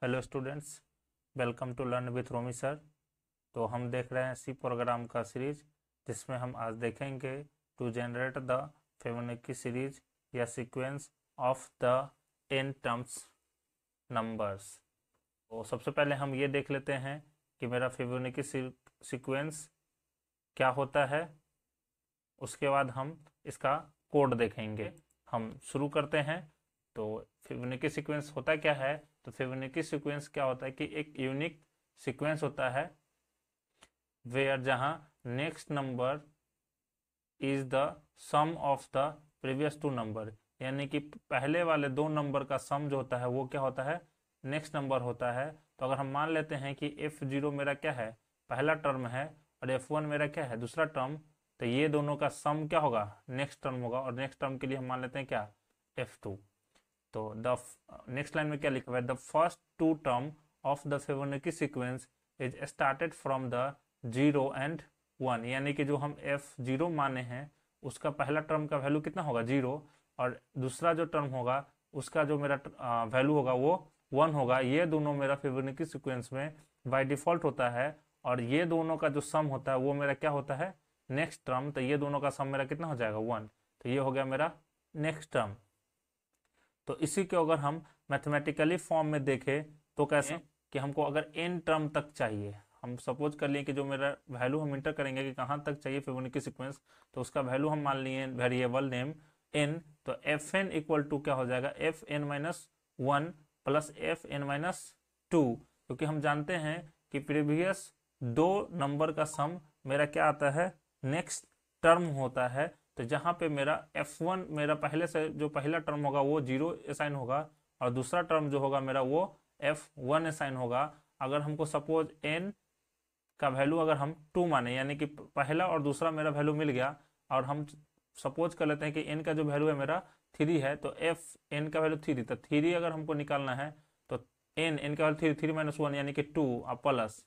Hello students, welcome to learn with Romi sir. तो हम देख रहे हैं सी प्रोग्राम का सीरीज, जिसमें हम आज देखेंगे to generate the Fibonacci series या sequence of the n terms numbers. तो सबसे पहले हम ये देख लेते हैं कि मेरा फिबोनाची सीक्वेंस क्या होता है। उसके बाद हम इसका कोड देखेंगे। हम शुरू करते हैं। तो फिबोनाची सीक्वेंस होता क्या है? तो फिबोनाची सीक्वेंस क्या होता है कि एक यूनिक सीक्वेंस होता है वेयर जहां next number is the sum of the previous two number, यानी कि पहले वाले दो नंबर का सम जो होता है वो क्या होता है? नेक्स्ट नंबर होता है। तो अगर हम मान लेते हैं कि f0 मेरा क्या है? पहला टर्म है, और f1 मेरा क्या है? दूसरा टर्म। तो ये दोनों का सम क्या होगा? नेक्स्ट टर्म होगा, और नेक्स्ट टर्म के लिए हम मान लेते हैं क्या? f2। तो द नेक्स्ट लाइन में क्या लिखा हुआ है? The first two term of the Fibonacci sequence is started from the 0 and 1, यानी कि जो हम f0 माने हैं उसका पहला टर्म का वैल्यू कितना होगा? 0, और दूसरा जो टर्म होगा उसका जो मेरा वैल्यू होगा वो 1 होगा। ये दोनों मेरा फिबोनाची सीक्वेंस में बाय डिफॉल्ट होता है, और ये दोनों का जो सम होता है वो मेरा क्या होता है? Next term. तो ये दोनों का सम मेरा कितना हो जाएगा? 1। तो ये हो गया मेरा नेक्स्ट टर्म। तो इसी को अगर हम मैथमेटिकली फॉर्म में देखें तो कैसे कि हमको अगर n टर्म तक चाहिए, हम सपोज कर लिए कि जो मेरा वैल्यू हम इंटर करेंगे कि कहाँ तक चाहिए फिबोनाची सीक्वेंस, तो उसका वैल्यू हम मान लिए वेरिएबल नेम n। तो fn इक्वल टू क्या हो जाएगा? fn-1 प्लस fn-2, क्योंकि हम जानते हैं कि प्रीवियस दो नंबर का सम मेरा क्या आता है? नेक्स्ट टर्म होता है। तो जहां पे मेरा f1 मेरा पहले से जो पहला टर्म होगा वो 0 असाइन होगा, और दूसरा टर्म जो होगा मेरा वो f1 असाइन होगा। अगर हमको सपोज n का वैल्यू अगर हम 2 माने, यानी कि पहला और दूसरा मेरा वैल्यू मिल गया, और हम सपोज कर लेते हैं कि n का जो वैल्यू है मेरा 3 है, तो n का वैल्यू 3, तो 3 अगर हमको निकालना है तो n का वैल्यू 3 - 1 यानी कि 2, और प्लस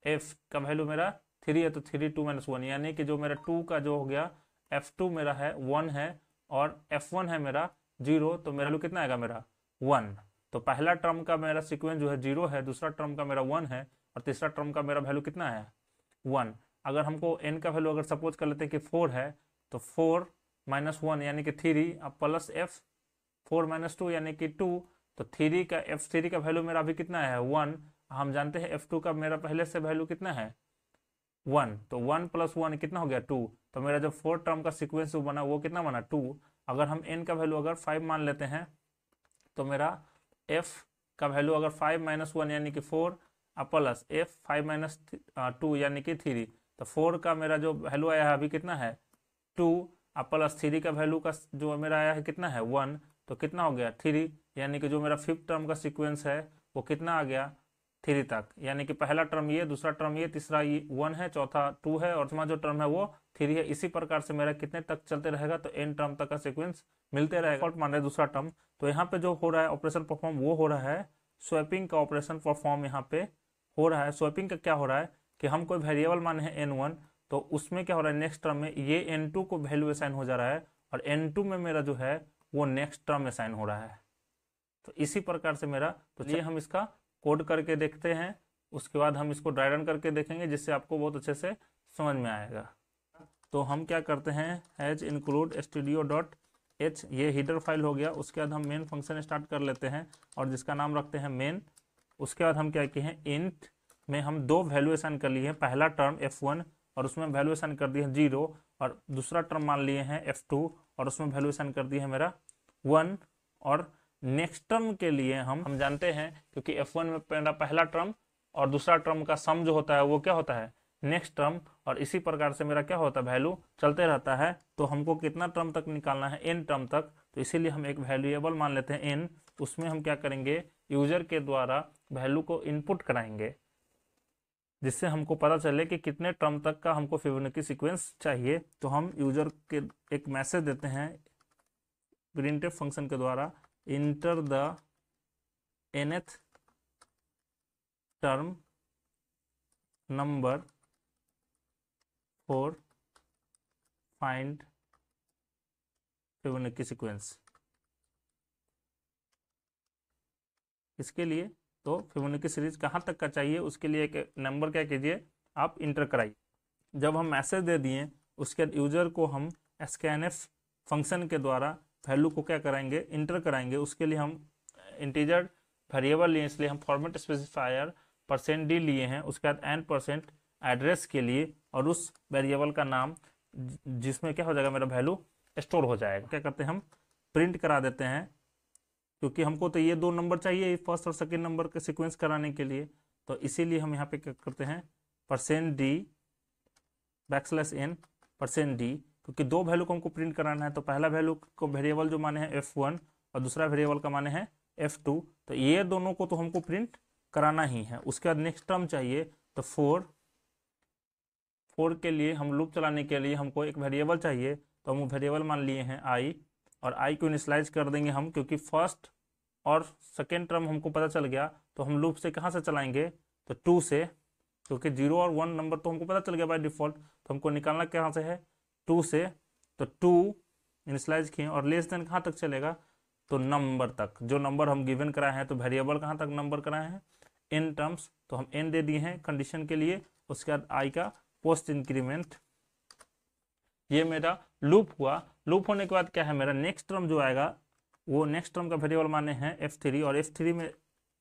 f का वैल्यू मेरा 3 है, तो 3 2 - 1 यानी कि जो मेरा 2 का जो हो गया f2 मेरा है 1 है, और f1 है मेरा 0, तो मेरा वैल्यू कितना आएगा? मेरा 1। तो पहला टर्म का मेरा सीक्वेंस जो है 0 है, दूसरा टर्म का मेरा 1 है, और तीसरा टर्म का मेरा वैल्यू कितना है? 1। अगर हमको n का वैल्यू अगर सपोज कर लेते हैं कि 4 है, तो 4 - 1 यानी कि 3, अब प्लस f 4 - 2 यानी कि 2, तो 3 का f3 का वैल्यू मेरा अभी कितना है? 1। हम जानते हैं f2 का मेरा पहले से वैल्यू कितना है? 1। तो 1 + 1 कितना हो गया? 2। तो मेरा जो 4 टर्म का सीक्वेंस बना वो कितना बना? 2। अगर हम n का वैल्यू अगर 5 मान लेते हैं, तो मेरा f का वैल्यू अगर 5 - 1 यानी कि 4, प्लस f 5 - 2 यानी कि 3, तो 4 का मेरा जो वैल्यू आया है अभी कितना है? 2, प्लस 3 का वैल्यू का जो मेरा आया है कितना है? 1। तो कितना हो गया? 3, यानी कि जो मेरा 5th टर्म का सीक्वेंस है वो कितना आ गया? 3 तक, यानी कि पहला टर्म ये, दूसरा टर्म ये, तीसरा ये 1 है, चौथा 2 है, और पांचवा जो टर्म है वो 3 है। इसी प्रकार से मेरा कितने तक चलते रहेगा? तो n टर्म तक का सीक्वेंस मिलते रहेगा। डिफॉल्ट मान रहे दूसरा टर्म। तो यहाँ पे जो हो रहा है ऑपरेशन परफॉर्म, वो हो रहा है स्वैपिंग का ऑपरेशन परफॉर्म यहाँ पे हो रहा है। स्वैपिंग का क्या हो रहा है कि हम कोई वेरिएबल माने हैं n1, तो उसमें क्या हो रहा है? नेक्स्ट टर्म में ये n2 को वैल्यू असाइन हो जा रहा है, और n2 में मेरा जो है वो नेक्स्ट टर्म असाइन हो रहा है। तो इसी प्रकार से मेरा, तो चलिए हम इसका कोड करके देखते हैं, उसके बाद हम इसको ड्राई रन करके देखेंगे, जिससे आपको बहुत अच्छे से समझ में आएगा। तो हम क्या करते हैं, हैज इंक्लूड studio.h, ये हीडर फाइल हो गया। उसके बाद हम मेन फंक्शन स्टार्ट कर लेते हैं, और जिसका नाम रखते हैं मेन। उसके बाद हम क्या किए हैं, इंट में हम दो वैल्यू असाइन कर लिए हैं। पहला टर्म f1, और उसमें वैल्यू असाइन कर दिए हैं 0, और दूसरा टर्म मान लिए हैं f2, और उसमें वैल्यू असाइन कर दिए हैं मेरा 1। और नेक्स्ट टर्म के लिए हम जानते हैं, क्योंकि f1 में मेरा पहला टर्म और दूसरा टर्म का सम जो होता है वो क्या होता है? Next term. और इसी प्रकार से मेरा क्या होता है? वैल्यू चलते रहता है। तो हमको कितना टर्म तक निकालना है? n टर्म तक। तो इसीलिए हम एक वेरिएबल मान लेते हैं n, उसमें हम क्या करेंगे? यूजर के द्वारा वैल्यू को इनपुट कराएंगे, जिससे हमको पता चले कि कितने टर्म तक का हमको फिबोनाची सीक्वेंस चाहिए। तो हम यूजर के एक मैसेज देते हैं प्रिंटफ फंक्शन के द्वारा, enter the nth term number for find Fibonacci sequence. इसके लिए तो फिबोनाची सीरीज कहाँ तक का चाहिए उसके लिए एक नंबर क्या कीजिए, आप इंटर कराइए। जब हम मैसेज दे दिए उसके बाद यूजर को हम scanf फंक्शन के द्वारा वैल्यू को क्या कराएंगे, इंटर कराएंगे। उसके लिए हम इंटीजर वेरिएबल लिए, इसलिए हम फॉर्मेट स्पेसिफायर %d लिए हैं। उसके बाद n% एड्रेस के लिए, और उस वेरिएबल का नाम जिसमें क्या हो जाएगा, मेरा वैल्यू स्टोर हो जाएगा। क्या करते हैं, हम प्रिंट करा देते हैं, क्योंकि हमको तो ये 2 नंबर चाहिए फर्स्ट और सेकेंड नंबर के सीक्वेंस कराने के लिए। तो इसीलिए हम यहाँ पे क्या करते हैं, %d n %d, क्योंकि 2 वैल्यू को हमको प्रिंट कराना है। तो पहला वैल्यू को वेरिएबल जो माने हैं f1 और दूसरा वेरिएबल का माने हैं f2, तो ये दोनों को तो हमको प्रिंट कराना ही है। उसके बाद नेक्स्ट टर्म चाहिए, तो 4 के लिए हम लूप चलाने के लिए हमको एक वेरिएबल चाहिए, तो हम वेरिएबल मान लिए हैं i, और i को इनिशियलाइज कर देंगे हम, क्योंकि फर्स्ट और सेकेंड टर्म हमको पता चल गया। तो हम लूप से कहाँ से चलाएंगे, तो 2 से, क्योंकि 0 और 1 नंबर तो हमको पता चल गया बाय डिफॉल्ट, तो हमको निकालना कहाँ से है, 2 से। तो 2 इनिशियलाइज किए, और लेस देन कहाँ तक चलेगा, तो नंबर तक, जो नंबर हम गिवन कराए हैं। तो वेरिएबल कहाँ तक नंबर कराए हैं, n टर्म्स, तो हम n दे दिए हैं कंडीशन के लिए। उसके बाद i का पोस्ट इंक्रीमेंट, ये मेरा लूप हुआ। लूप होने के बाद क्या है, मेरा नेक्स्ट टर्म जो आएगा वो नेक्स्ट टर्म का वेरिएबल माने हैं f3, और f3 में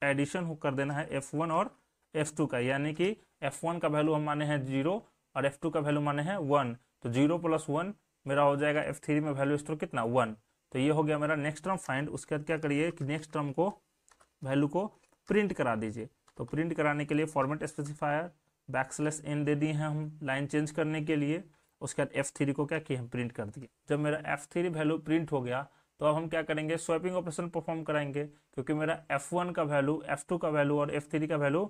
एडिशन कर देना है f1 और f2 का, यानी कि f1 का वैल्यू हम माने हैं 0 और f2 का वैल्यू माने हैं 1। तो 0 + 1 मेरा हो जाएगा f3 में वैल्यू स्टोर कितना, 1। तो ये हो गया मेरा नेक्स्ट टर्म फाइंड। उसके बाद क्या करिए कि नेक्स्ट टर्म को वैल्यू को प्रिंट करा दीजिए। तो प्रिंट कराने के लिए फॉर्मेट स्पेसिफायर n दे दिए हैं हम लाइन चेंज करने के लिए। उसके बाद f3 को क्या किए, हम प्रिंट कर दिए। जब मेरा f3 वैल्यू प्रिंट हो गया, तो अब हम क्या करेंगे, स्वैपिंग ऑपरेशन परफॉर्म कराएंगे, क्योंकि मेरा f1 का वैल्यू, f2 का वैल्यू और f3 का वैल्यू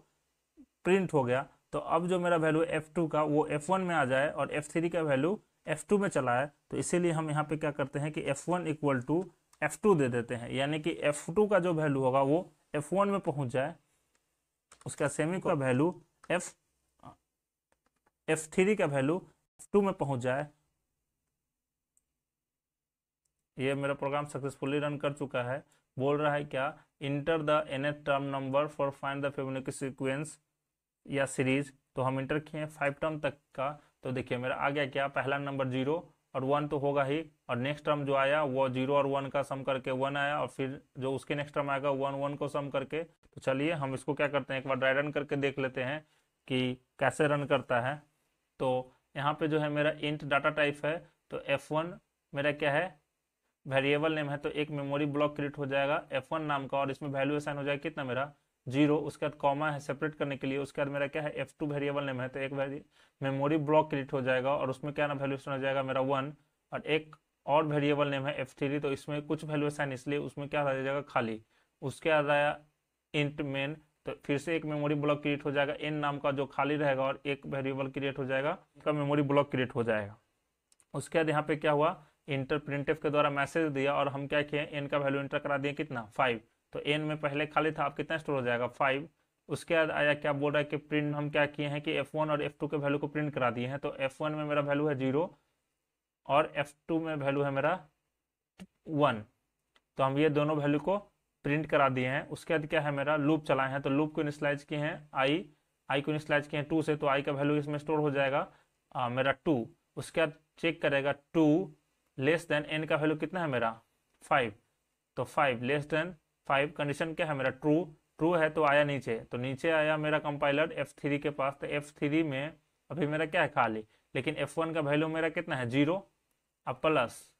प्रिंट हो गया। तो अब जो मेरा वैल्यू f2 का वो f1 में आ जाए और f3 का वैल्यू f2 में चला है। तो इसीलिए हम यहाँ पे क्या करते हैं कि f1 = f2 दे देते हैं, यानी कि f2 का जो वैल्यू होगा वो f1 में पहुंच जाए, उसका सेमी का वैल्यू f3 का वैल्यू f2 में पहुंच जाए। ये मेरा प्रोग्राम सक्सेसफुली रन कर चुका है। बोल रहा है क्या, enter the nth term number for find the Fibonacci sequence या सीरीज। तो हम इंटर किए 5 टर्म तक का। तो देखिए मेरा आ गया क्या, पहला नंबर 0 और 1 तो होगा ही, और नेक्स्ट टर्म जो आया वो 0 और 1 का सम करके 1 आया, और फिर जो उसके नेक्स्ट टर्म आएगा 1 1 को सम करके। तो चलिए हम इसको क्या करते हैं, एक बार ड्राई रन करके देख लेते हैं कि कैसे रन करता है। तो यहाँ पे जो है मेरा इंट डाटा टाइप है, तो f1 मेरा क्या है, वेरिएबल नेम है। तो एक मेमोरी ब्लॉक क्रिएट हो जाएगा f1 नाम का, और इसमें वैल्यू असाइन हो जाएगा कितना, मेरा 0। उसके बाद कॉमा है सेपरेट करने के लिए। उसके बाद मेरा क्या है, f2 वेरिएबल नेम है, तो एक मेमोरी ब्लॉक क्रिएट हो जाएगा, और उसमें क्या ना वैल्यू असाइन हो जाएगा मेरा 1। और एक और वेरिएबल नेम है f3, तो इसमें कुछ वैल्यू असाइन, इसलिए उसमें क्या रह जाएगा, खाली। उसके बाद आया इंट मेन, तो फिर से एक मेमोरी ब्लॉक क्रिएट हो जाएगा n नाम का जो खाली रहेगा, और एक वेरिएबल क्रिएट हो जाएगा, उसका मेमोरी ब्लॉक क्रिएट हो जाएगा। उसके बाद यहाँ पे क्या हुआ, इंटर प्रिंटफ के द्वारा मैसेज दिया, और हम क्या किए, n का वैल्यू इंटर करा दिए कितना, 5। तो n में पहले खाली था, अब कितना स्टोर हो जाएगा, 5। उसके बाद आया क्या, बोल रहा है कि प्रिंट, हम क्या किए हैं कि f1 और f2 के वैल्यू को प्रिंट करा दिए हैं। तो f1 में मेरा वैल्यू है 0 और f2 में वैल्यू है मेरा 1। तो हम ये दोनों वैल्यू को प्रिंट करा दिए हैं। उसके बाद क्या है, मेरा लूप चलाए हैं। तो लूप को इनिशियलाइज किए हैं i को इनिशियलाइज किए हैं 2 से, तो i का वैल्यू इसमें स्टोर हो जाएगा मेरा 2। उसके बाद चेक करेगा 2 लेस देन n का वैल्यू कितना है मेरा 5। तो 5 लेस देन 5 कंडीशन क्या है मेरा, ट्रू है, तो आया नीचे। तो नीचे आया मेरा कंपाइलर f3 के पास। तो f3 में अभी मेरा क्या है, खाली, लेकिन f1 का वैल्यू मेरा कितना है, 0। अब प्लस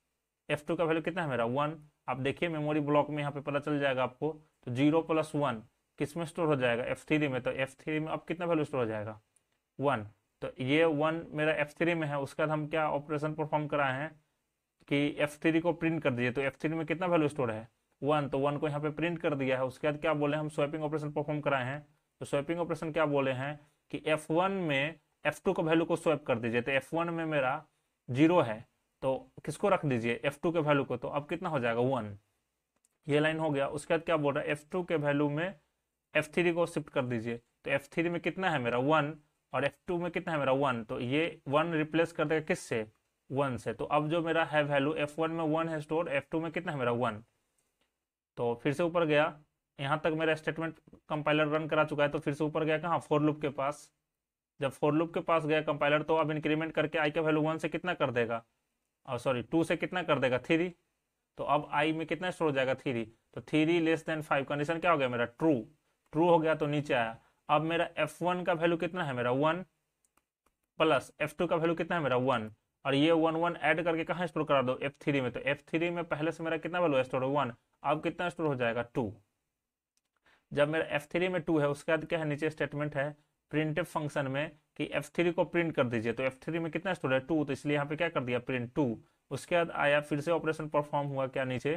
f2 का वैल्यू कितना है मेरा, 1। आप देखिए मेमोरी ब्लॉक में यहाँ पे पता चल जाएगा आपको। तो 0 + 1 किस में स्टोर हो जाएगा, f3 में। तो f3 में अब कितना वैल्यू स्टोर हो जाएगा, 1। तो ये 1 मेरा f3 में है। उसके बाद हम क्या ऑपरेशन परफॉर्म कराए हैं कि f3 को प्रिंट कर दिए। तो f3 में कितना वैल्यू स्टोर है, 1। तो 1 को यहाँ पे प्रिंट कर दिया है। उसके बाद क्या बोले, हम स्वैपिंग ऑपरेशन परफॉर्म कराए हैं। तो स्वैपिंग ऑपरेशन क्या बोले हैं कि f1 में f2 को वैल्यू को स्वैप कर दीजिए। तो f1 में मेरा 0 है, तो किसको रख दीजिए, f2 के वैल्यू को। तो अब कितना हो जाएगा, 1। ये लाइन हो गया। उसके बाद क्या बोल रहा है, f2 के वैल्यू में f3 को शिफ्ट कर दीजिए। तो f3 में कितना है मेरा 1, और f2 में कितना है मेरा 1। तो ये 1 रिप्लेस कर देगा किससे, 1 से। तो अब जो मेरा है वैल्यू f1 में 1 है स्टोर, f2 में कितना है मेरा 1। तो फिर से ऊपर गया, यहाँ तक मेरा स्टेटमेंट कंपाइलर रन करा चुका है, तो फिर से ऊपर गया कहाँ, फॉर लूप के पास। जब फॉर लूप के पास गया कंपाइलर, तो अब इंक्रीमेंट करके आई का वैल्यू 1 से कितना कर देगा, और सॉरी 2 से कितना कर देगा, 3। तो अब आई में कितना स्टोर हो जाएगा, 3। तो 3 लेस देन 5, कंडीशन क्या हो गया मेरा, ट्रू। ट्रू हो गया तो नीचे आया। अब मेरा F1 का वैल्यू कितना है मेरा, 1, प्लस F2 का वैल्यू कितना है मेरा, 1, और ये 1 1 ऐड करके कहाँ स्टोर करा दो, F3 में। तो F3 में पहले से मेरा कितना वैल्यू स्टोर है, 1। अब कितना स्टोर हो जाएगा, 2। जब मेरा F3 में 2 है, उसके बाद क्या है, नीचे स्टेटमेंट है प्रिंटफ फंक्शन में कि F3 को प्रिंट कर दीजिए। तो F3 में कितना स्टोर है, 2, तो इसलिए यहाँ पे क्या कर दिया, प्रिंट 2। उसके बाद आया फिर से ऑपरेशन परफॉर्म हुआ क्या नीचे,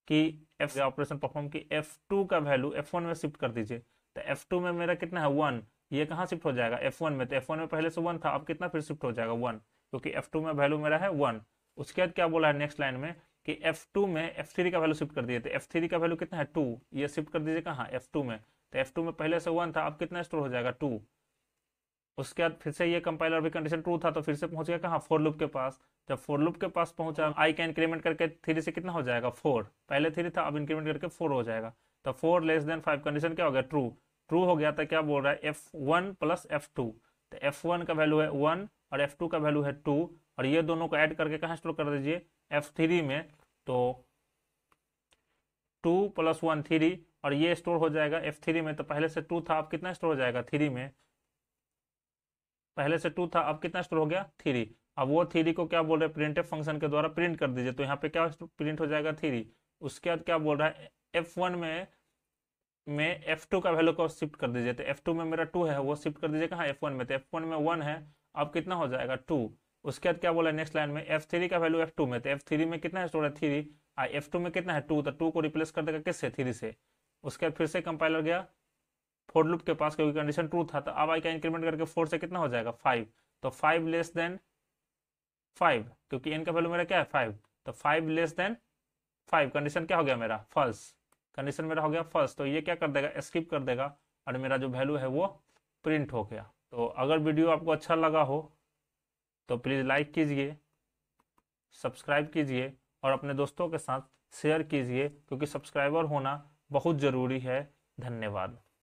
कि ऑपरेशन परफॉर्म की F2 का वैल्यू F1 में शिफ्ट कर दीजिए। तो F2 में मेरा कितना है, 1, ये कहाँ शिफ्ट हो जाएगा, F1 में। तो F1 में पहले से 1 था, अब कितना फिर शिफ्ट हो जाएगा, 1, क्योंकि F2 में वैल्यू मेरा है 1। उसके बाद क्या बोला है नेक्स्ट लाइन में कि F2 में F3 का वैल्यू शिफ्ट कर दिए। तो F3 का वैल्यू कितना है, 2, ये शिफ्ट कर दीजिए कहाँ, F2 में। तो F2 में पहले से 1 था, अब कितना स्टोर हो जाएगा, 2। उसके बाद फिर से ये कंपाइलर भी कंडीशन ट्रू था, तो फिर से पहुंच गया कहाँ, फॉर लूप के पास। जब फॉर लूप के पास पहुंचा, आई का इंक्रीमेंट करके 3 से कितना हो जाएगा, 4। पहले 3 था, अब इंक्रीमेंट करके 4 हो जाएगा। तो 4 लेस देन 5, कंडीशन क्या हो गया, ट्रू। ट्रू हो गया, तो क्या बोल रहा है, F1 प्लस F2। तो F1 का वैल्यू है 1 और F2 का वैल्यू है 2, और ये दोनों को ऐड करके कहाँ स्टोर कर दीजिए, F3 में। तो 2 + 1 3, और ये स्टोर हो जाएगा F3 में। तो पहले से 2 था, अब कितना स्टोर हो जाएगा, 3 में। पहले से 2 था, अब कितना स्टोर हो गया, 3। अब वो 3 को क्या बोल रहे हैं, प्रिंटफ फंक्शन के द्वारा प्रिंट कर दीजिए। तो यहाँ पे क्या प्रिंट हो जाएगा, 3। उसके बाद क्या बोल रहा है, F1 में F2 का वैल्यू को शिफ्ट कर दीजिए। तो F2 में मेरा 2 है, वो शिफ्ट कर दीजिए कहाँ, F1 में। तो F1 में 1 है, अब कितना हो जाएगा, 2। उसके बाद क्या बोला नेक्स्ट लाइन में, F3 का वैल्यू F2 में। तो F3 में कितना स्टोर है, 3। F2 में कितना है, 2। तो 2 को रिप्लेस कर देगा किससे, 3 से। उसके बाद फिर से कंपाइलर गया फॉर लूप के पास, क्योंकि कंडीशन ट्रू था। तो अब आई का इंक्रीमेंट करके 4 से कितना हो जाएगा, 5। तो 5 लेस देन 5, क्योंकि n का वैल्यू मेरा क्या है, 5। तो 5 लेस देन 5, कंडीशन क्या हो गया मेरा, फॉल्स। कंडीशन मेरा हो गया फॉल्स। तो ये क्या कर देगा, स्किप कर देगा, और मेरा जो वैल्यू है वो प्रिंट हो गया। तो अगर वीडियो आपको अच्छा लगा हो तो प्लीज़ लाइक कीजिए, सब्सक्राइब कीजिए, और अपने दोस्तों के साथ शेयर कीजिए, क्योंकि सब्सक्राइबर होना बहुत ज़रूरी है। धन्यवाद।